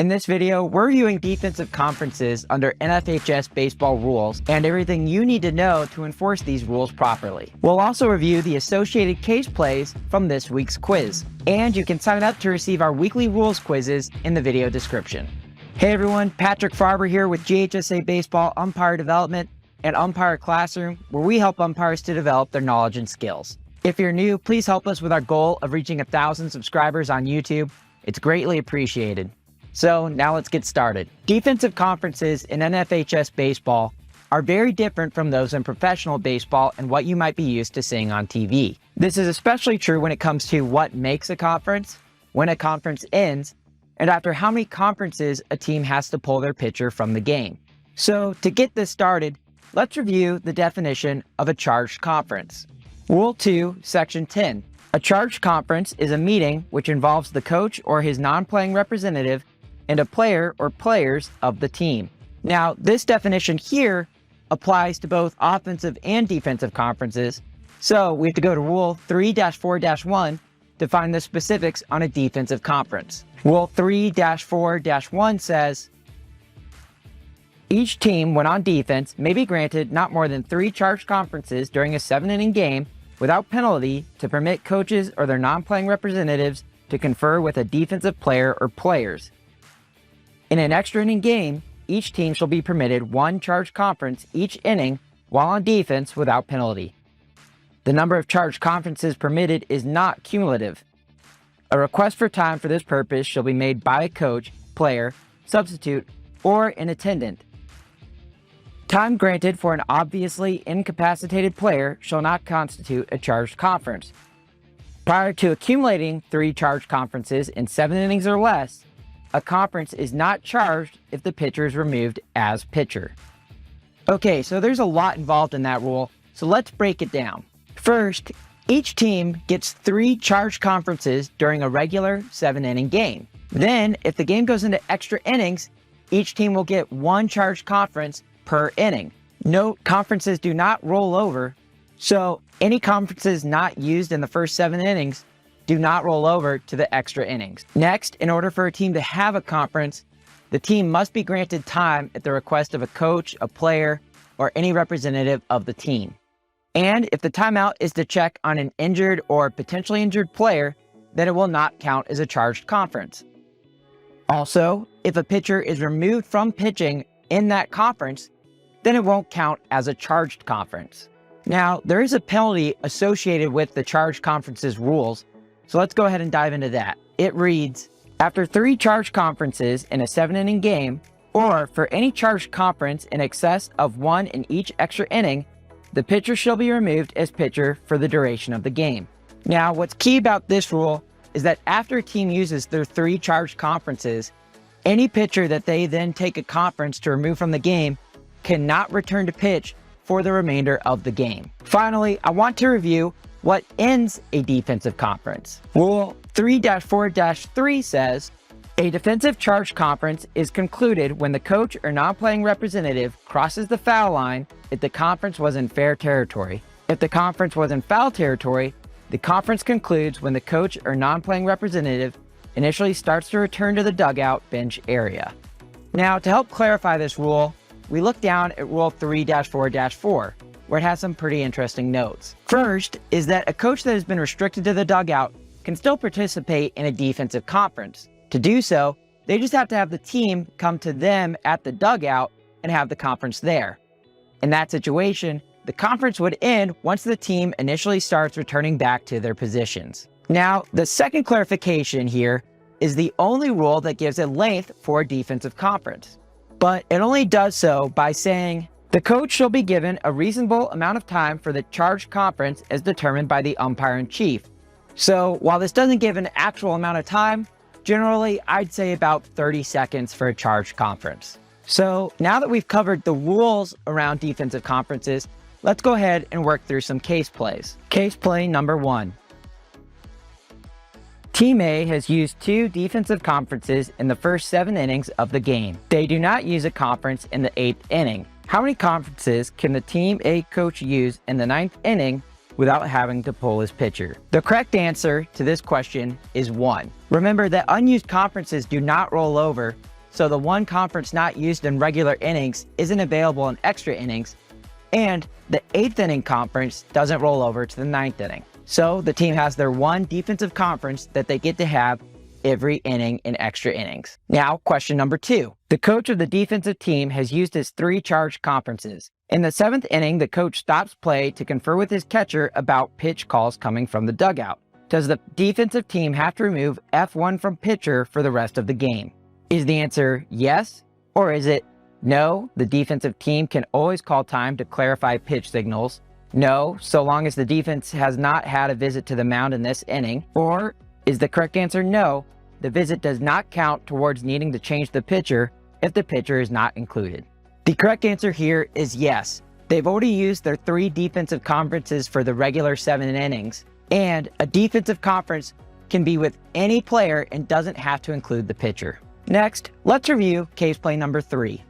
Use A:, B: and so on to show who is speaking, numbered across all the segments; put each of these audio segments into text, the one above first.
A: In this video, we're reviewing defensive conferences under NFHS baseball rules and everything you need to know to enforce these rules properly. We'll also review the associated case plays from this week's quiz, and you can sign up to receive our weekly rules quizzes in the video description. Hey everyone, Patrick Farber here with GHSA Baseball Umpire Development and Umpire Classroom, where we help umpires to develop their knowledge and skills. If you're new, please help us with our goal of reaching 1,000 subscribers on YouTube. It's greatly appreciated. So now let's get started. Defensive conferences in NFHS baseball are very different from those in professional baseball and what you might be used to seeing on TV. This is especially true when it comes to what makes a conference, when a conference ends, and after how many conferences a team has to pull their pitcher from the game. So to get this started, let's review the definition of a charged conference. Rule 2, Section 10. A charged conference is a meeting which involves the coach or his non-playing representative and a player or players of the team. Now, this definition here applies to both offensive and defensive conferences, so we have to go to Rule 3-4-1 to find the specifics on a defensive conference. Rule 3-4-1 says, each team, when on defense, may be granted not more than 3 charged conferences during a 7-inning game without penalty to permit coaches or their non-playing representatives to confer with a defensive player or players. In an extra inning game, each team shall be permitted 1 charged conference each inning while on defense without penalty. The number of charged conferences permitted is not cumulative. A request for time for this purpose shall be made by a coach, player, substitute, or an attendant. Time granted for an obviously incapacitated player shall not constitute a charged conference. Prior to accumulating 3 charged conferences in 7 innings or less, a conference is not charged if the pitcher is removed as pitcher. Okay, so there's a lot involved in that rule, so let's break it down. First, each team gets 3 charged conferences during a regular 7-inning game. Then, if the game goes into extra innings, each team will get 1 charged conference per inning. Note, conferences do not roll over, so any conferences not used in the first 7 innings do not roll over to the extra innings. Next, in order for a team to have a conference, the team must be granted time at the request of a coach, a player, or any representative of the team. And if the timeout is to check on an injured or potentially injured player, then it will not count as a charged conference. Also, if a pitcher is removed from pitching in that conference, then it won't count as a charged conference. Now, there is a penalty associated with the charged conferences rules, so let's go ahead and dive into that. It reads, after 3 charged conferences in a 7-inning game, or for any charged conference in excess of 1 in each extra inning, the pitcher shall be removed as pitcher for the duration of the game. Now, what's key about this rule is that after a team uses their 3 charged conferences, any pitcher that they then take a conference to remove from the game cannot return to pitch for the remainder of the game. Finally, I want to review what ends a defensive conference. Rule 3-4-3 says, a defensive charged conference is concluded when the coach or non-playing representative crosses the foul line if the conference was in fair territory. If the conference was in foul territory, the conference concludes when the coach or non-playing representative initially starts to return to the dugout bench area. Now, to help clarify this rule, we look down at Rule 3-4-4, where it has some pretty interesting notes. First is that a coach that has been restricted to the dugout can still participate in a defensive conference. To do so, they just have to have the team come to them at the dugout and have the conference there. In that situation, the conference would end once the team initially starts returning back to their positions. Now, the second clarification here is the only rule that gives a length for a defensive conference, but it only does so by saying, the coach shall be given a reasonable amount of time for the charged conference as determined by the umpire-in-chief. So while this doesn't give an actual amount of time, generally I'd say about 30 seconds for a charged conference. So now that we've covered the rules around defensive conferences, let's go ahead and work through some case plays. Case play number 1. Team A has used 2 defensive conferences in the first 7 innings of the game. They do not use a conference in the 8th inning. How many conferences can the Team A coach use in the 9th inning without having to pull his pitcher? The correct answer to this question is 1. Remember that unused conferences do not roll over, so the one conference not used in regular innings isn't available in extra innings, and the 8th inning conference doesn't roll over to the 9th inning. So the team has their one defensive conference that they get to have every inning in extra innings. Now, question number 2. The coach of the defensive team has used his 3 charged conferences. In the 7th inning, the coach stops play to confer with his catcher about pitch calls coming from the dugout. Does the defensive team have to remove F1 from pitcher for the rest of the game? Is the answer yes, or is it no, the defensive team can always call time to clarify pitch signals? No, so long as the defense has not had a visit to the mound in this inning? Or is the correct answer no, the visit does not count towards needing to change the pitcher if the pitcher is not included? The correct answer here is yes. They've already used their 3 defensive conferences for the regular 7 innings, and a defensive conference can be with any player and doesn't have to include the pitcher. Next, let's review case play number 3.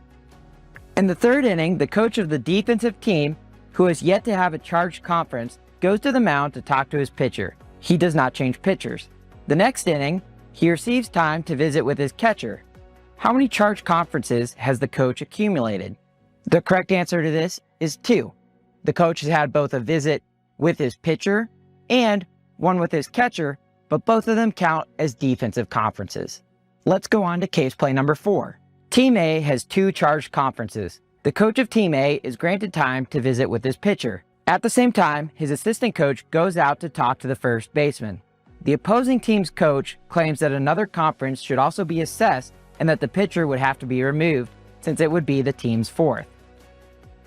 A: In the 3rd inning, the coach of the defensive team, who has yet to have a charged conference, goes to the mound to talk to his pitcher. He does not change pitchers. The next inning, he receives time to visit with his catcher. How many charged conferences has the coach accumulated? The correct answer to this is 2. The coach has had both a visit with his pitcher and one with his catcher, but both of them count as defensive conferences. Let's go on to case play number 4. Team A has 2 charged conferences. The coach of Team A is granted time to visit with his pitcher. At the same time, his assistant coach goes out to talk to the first baseman. The opposing team's coach claims that another conference should also be assessed and that the pitcher would have to be removed since it would be the team's 4th.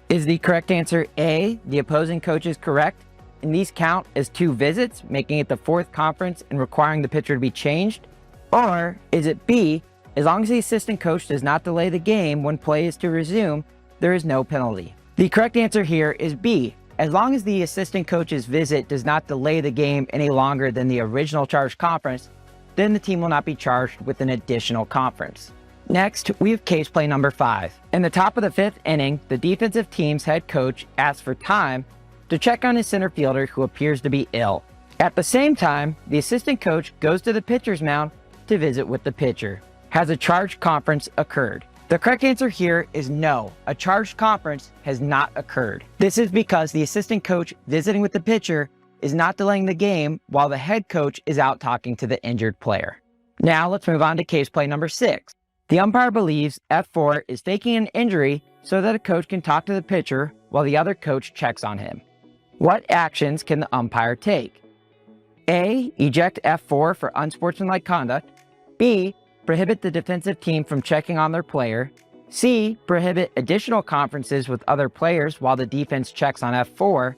A: Is the correct answer A, the opposing coach is correct, and these count as 2 visits, making it the 4th conference and requiring the pitcher to be changed? Or is it B, as long as the assistant coach does not delay the game when play is to resume, there is no penalty? The correct answer here is B. As long as the assistant coach's visit does not delay the game any longer than the original charged conference, then the team will not be charged with an additional conference. Next, we have case play number 5. In the top of the 5th inning, the defensive team's head coach asks for time to check on his center fielder who appears to be ill. At the same time, the assistant coach goes to the pitcher's mound to visit with the pitcher. Has a charged conference occurred? The correct answer here is no. A charged conference has not occurred. This is because the assistant coach visiting with the pitcher is not delaying the game while the head coach is out talking to the injured player. Now let's move on to case play number 6. The umpire believes F4 is faking an injury so that a coach can talk to the pitcher while the other coach checks on him. What actions can the umpire take? A. Eject F4 for unsportsmanlike conduct. B. Prohibit the defensive team from checking on their player. C. Prohibit additional conferences with other players while the defense checks on F4.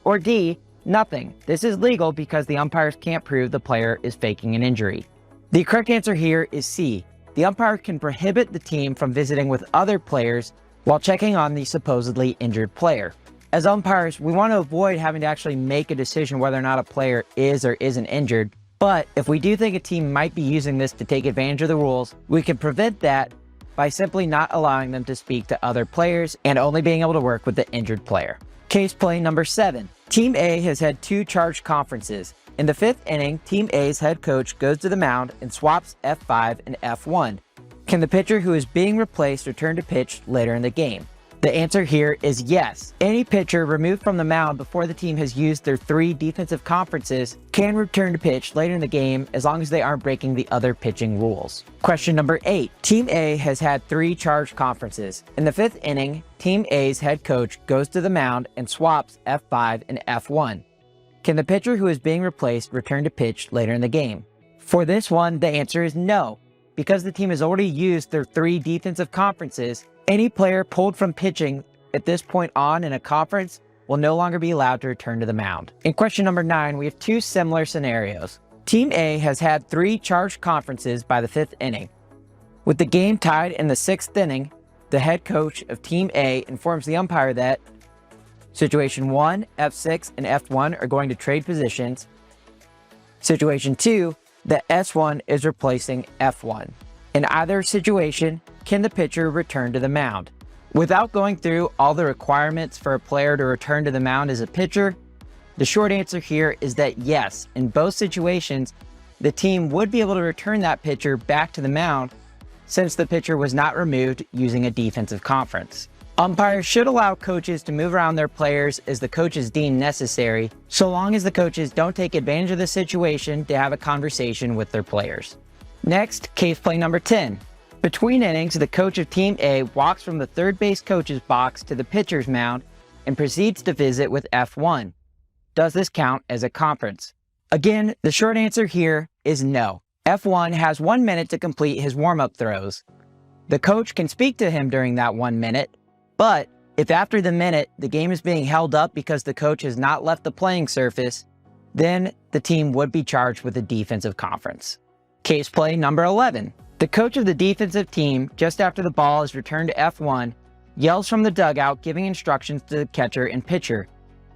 A: Or D. Nothing. This is legal because the umpires can't prove the player is faking an injury. The correct answer here is C. The umpire can prohibit the team from visiting with other players while checking on the supposedly injured player. As umpires, we want to avoid having to actually make a decision whether or not a player is or isn't injured. But if we do think a team might be using this to take advantage of the rules, we can prevent that by simply not allowing them to speak to other players and only being able to work with the injured player. Case play number 7. Team A has had 2 charged conferences. In the 5th inning, Team A's head coach goes to the mound and swaps F5 and F1. Can the pitcher who is being replaced return to pitch later in the game? The answer here is yes. Any pitcher removed from the mound before the team has used their 3 defensive conferences can return to pitch later in the game as long as they aren't breaking the other pitching rules. Question number 8. Team A has had 3 charged conferences. In the 5th inning, Team A's head coach goes to the mound and swaps F5 and F1. Can the pitcher who is being replaced return to pitch later in the game? For this one, the answer is no. Because the team has already used their 3 defensive conferences, any player pulled from pitching at this point on in a conference will no longer be allowed to return to the mound. In question number 9, we have 2 similar scenarios. Team A has had 3 charged conferences by the 5th inning. With the game tied in the 6th inning, the head coach of Team A informs the umpire that Situation 1, F6 and F1 are going to trade positions. Situation 2, that S1 is replacing F1. In either situation, can the pitcher return to the mound? Without going through all the requirements for a player to return to the mound as a pitcher, the short answer here is that yes, in both situations, the team would be able to return that pitcher back to the mound since the pitcher was not removed using a defensive conference. Umpires should allow coaches to move around their players as the coaches deem necessary, so long as the coaches don't take advantage of the situation to have a conversation with their players. Next, case play number 10. Between innings, the coach of Team A walks from the third base coach's box to the pitcher's mound and proceeds to visit with F1. Does this count as a conference? Again, the short answer here is no. F1 has 1 minute to complete his warm-up throws. The coach can speak to him during that 1 minute, but if after the minute the game is being held up because the coach has not left the playing surface, then the team would be charged with a defensive conference. Case play number 11. The coach of the defensive team, just after the ball is returned to F1, yells from the dugout giving instructions to the catcher and pitcher.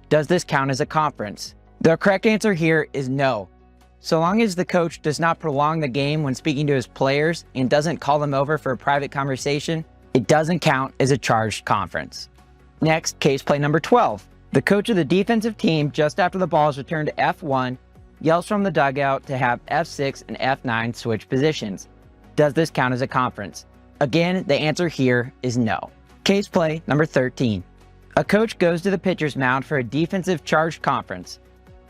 A: Does this count as a conference? The correct answer here is no. So long as the coach does not prolong the game when speaking to his players and doesn't call them over for a private conversation, it doesn't count as a charged conference. Next, case play number 12. The coach of the defensive team, just after the ball is returned to F1, yells from the dugout to have F6 and F9 switch positions. Does this count as a conference? Again, the answer here is no. Case play number 13. A coach goes to the pitcher's mound for a defensive charged conference.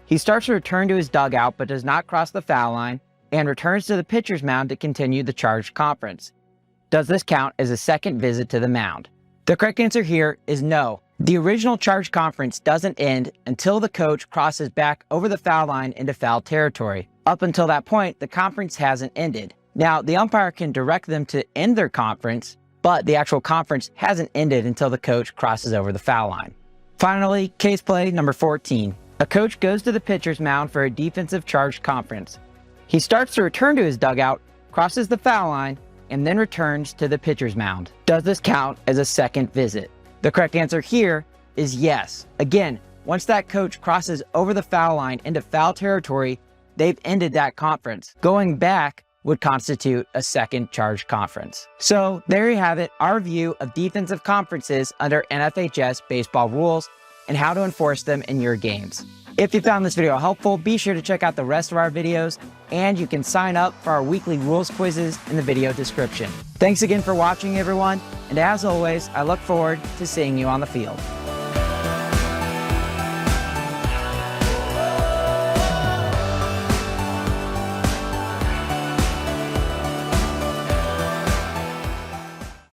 A: He starts to return to his dugout but does not cross the foul line and returns to the pitcher's mound to continue the charged conference. Does this count as a second visit to the mound? The correct answer here is no. The original charged conference doesn't end until the coach crosses back over the foul line into foul territory. Up until that point, the conference hasn't ended. Now, the umpire can direct them to end their conference, but the actual conference hasn't ended until the coach crosses over the foul line. Finally, case play number 14. A coach goes to the pitcher's mound for a defensive charged conference. He starts to return to his dugout, crosses the foul line, and then returns to the pitcher's mound. Does this count as a second visit? The correct answer here is yes. Again, once that coach crosses over the foul line into foul territory, they've ended that conference. Going back would constitute a second charged conference. So there you have it, our view of defensive conferences under NFHS baseball rules and how to enforce them in your games. If you found this video helpful, be sure to check out the rest of our videos, and you can sign up for our weekly rules quizzes in the video description. Thanks again for watching, everyone, and as always, I look forward to seeing you on the field.